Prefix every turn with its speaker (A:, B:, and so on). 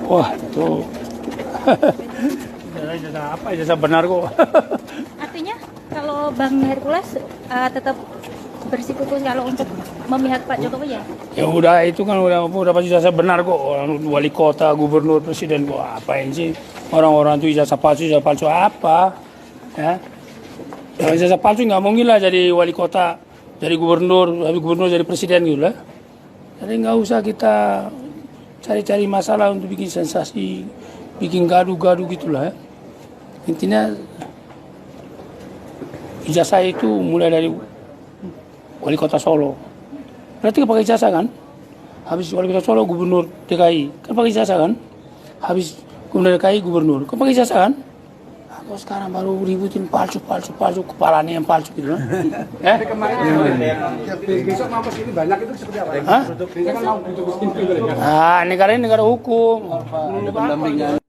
A: Wah, itu ijazah apa? Ijazah benar kok.
B: Artinya kalau Bang Hercules tetap bersikukuh kalau untuk memihak Pak Jokowi ya?
A: Ya udah, itu kan udah pasti ijazah benar kok. Orang wali kota, gubernur, presiden kok apain sih orang-orang itu ijazah palsu apa? Ya, kalau ijazah palsu nggak mungkin lah jadi wali kota, jadi gubernur, habis gubernur jadi presiden gitu lah. Jadi nggak usah kita cari-cari masalah untuk bikin sensasi, bikin gaduh-gaduh gitulah. Ya. Intinya ijazah itu mulai dari wali kota Solo. Berarti pakai ijazah kan? Habis wali kota Solo gubernur DKI, kan pakai ijazah kan? Habis gubernur DKI gubernur, kan pakai ijazah kan? Kok sekarang baru ributin palsu, kepalanya yang palsu gitu kan?
C: Besok mau kesini banyak itu seperti apa?
A: Hah?
C: Ini kan mau untuk
A: Ah, negara ini negara hukum.
D: Ada pendampingan.